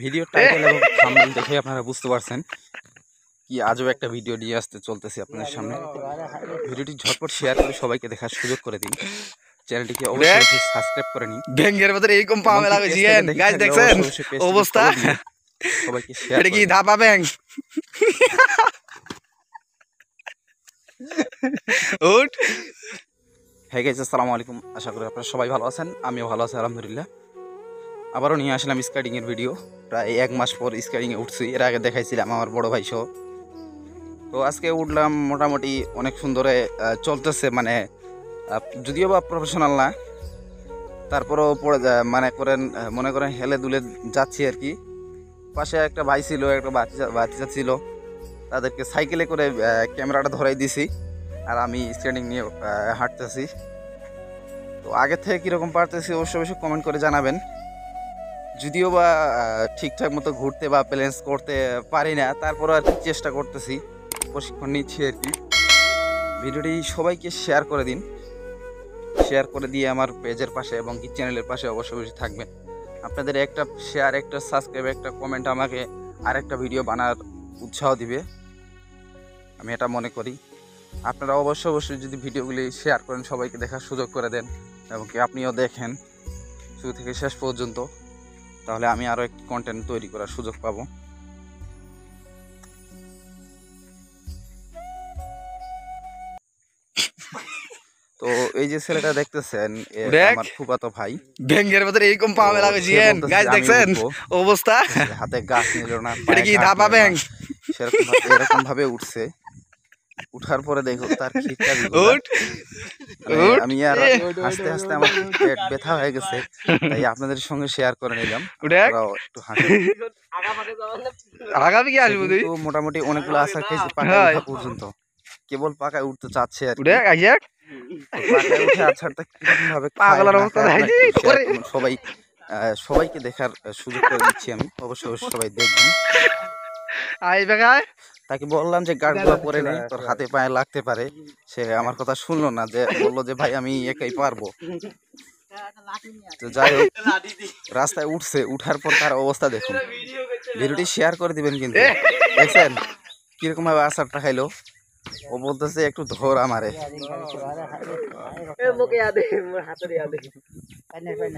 Video title এবং thumbnail দেখে আপনারা বুঝতে পারছেন কি আজব একটা ভিডিও নিয়ে আসতে চলতেছি আপনাদের সামনে। ভিডিওটি ঝটপট শেয়ার করে সবাইকে দেখার সুযোগ করে দিন। চ্যানেলটিকে অবশ্যই সাবস্ক্রাইব করে নিন। ব্যাংকের ভিতরে এরকম পামে লাগাইছেন গাইস, দেখছেন অবস্থা? সবাইকে শেয়ার এটা কি ধাপা ব্যাংক? উঠ। হ্যাঁ গাইস, আসসালামু আলাইকুম। আশা করি আপনারা সবাই ভালো আছেন, আমিও ভালো আছি আলহামদুলিল্লাহ। আবারও নিয়ে আসলাম স্কেটিংয়ের ভিডিও। প্রায় 1 মাস পর স্কেটিংয়ে উঠছি। এর আগে দেখাইছিলাম আমার বড় ভাই সহ। তো আজকে উঠলাম, মোটামুটি অনেক সুন্দরে চলতেছে, মানে যদিও বা প্রফেশনাল না, তারপরেও পড়ে যায় মনে করেন হেলে দুলে যাচ্ছি আর কি। পাশে একটা ভাই ছিল, একটা বাচ্চা ছিল, তাদেরকে সাইকেলে করে ক্যামেরাটা ধরাই দিছি আর আমি স্কেটিং নিয়ে হাঁটতেছি। তো আগে থেকে কীরকম পারতেছি অবশ্যই কমেন্ট করে জানাবেন। যদিও বা ঠিকঠাক মতো ঘুরতে বা ব্যালেন্স করতে পারি না, তারপরও আর কি চেষ্টা করতেছি, প্রশিক্ষণ নিচ্ছি আর কি। ভিডিওটি সবাইকে শেয়ার করে দিন। শেয়ার করে দিয়ে আমার পেজের পাশে এবং কি চ্যানেলের পাশে অবশ্যই থাকবেন। আপনাদের একটা শেয়ার, একটা সাবস্ক্রাইব, একটা কমেন্ট আমাকে আরেকটা ভিডিও বানার উৎসাহ দিবে, আমি এটা মনে করি। আপনারা অবশ্যই যদি ভিডিওগুলি শেয়ার করেন, সবাইকে দেখার সুযোগ করে দেন এবং কি আপনিও দেখেন শুরু থেকে শেষ পর্যন্ত, তাহলে আমি আরও একটি কন্টেন্ট তৈরি করার সুযোগ পাবো। তো এই যে ছেলেটা দেখতেছেন, আমার ফুফাতো ভাই। ব্যাংকের ভিতরে এরকম পামে লাগাইছেন গাইস, দেখছেন অবস্থা? হাতে গাছ নিল না, এটা কি ধাপা ব্যাংক? সেরকম এরকম ভাবে উঠছে। উঠার পরে দেখো তার খিটটা আমি আর হাসতে হাসতে আমার পেট ব্যথা হয়ে গেছে, তাই আপনাদের সঙ্গে শেয়ার করে নিলাম। একটু আগামী কি আসবো তুই? মোটামুটি অনেকগুলো আশা খেয়েছি পাকা পর্যন্ত, কেবল পাকায় উঠতে চাচ্ছে আর কি। পাকায় উঠে আছাড়টা কিরকম ভাবে সবাইকে দেখার সুযোগ করে দিচ্ছি আমি। অবশ্যই সবাই দেখবেন। তাকে বললাম যে গার্ডগুলো পরে নেই, তোর হাতে পায়ে লাগতে পারে। সে আমার কথা শুনলো না, যে বললো যে ভাই আমি একাই পারবো। তো যাই হোক, রাস্তায় উঠছে, উঠার পর তার অবস্থা দেখুন। ভিডিওটি শেয়ার করে দিবেন কিন্তু। দেখছেন কিরকম ভাবে আসারটা খাইলো। ও বলতেছে একটু ধর আমারে।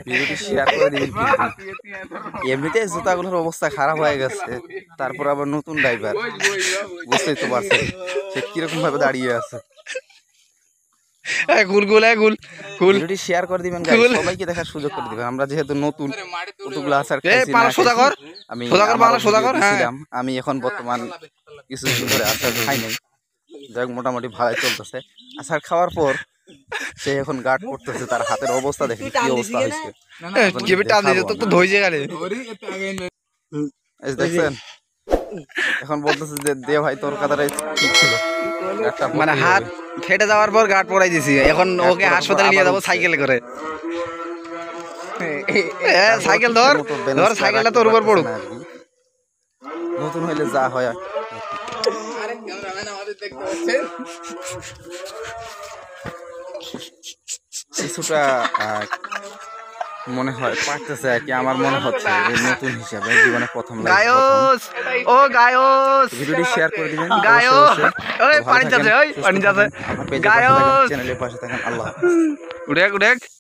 ভিডিওটি শেয়ার করে দিবেন কিন্তু। এমনিতে জুতাগুলোর অবস্থা খারাপ হয়ে গেছে, তারপর আবার নতুন ড্রাইভার, বুঝতেই তো পারছেন সে কিরকম ভাবে দাঁড়িয়ে আছে। ভিডিওটি শেয়ার করে দিবেন গাইস, সবাইকে দেখার সুযোগ করে দিবেন। আমরা যেহেতু নতুন, কতগুলো আসার আমি এখন বর্তমান কিছুদিন ধরে আসার খাই নাই। যাই হোক, মোটামুটি ভালোই চলতেছে। আসার খাওয়ার পর সে এখন গার্ড করতেছে, তার হাতের অবস্থা দেখেন কি অবস্থা হয়েছে। দেখছেন এখন বলতেছে যে দে ভাই, তোর কথাটাই ঠিক ছিল। মানে হাত ফেটে যাওয়ার পর গার্ড পরাই দিছি, এখন ওকে হাসপাতালে নিয়ে যাবো সাইকেলে করে। সাইকেল ধর, সাইকেলটা তোর উপর পড়ুক। নতুন হইলে যা হয় কিছুটা মনে হয় পারতেছে আর কি। আমার মনে হচ্ছে যে নতুন হিসাবে জীবনে প্রথম ভিডিওটি শেয়ার করে দিবেন। চ্যানেলের পাশে থাকেন। আল্লাহ।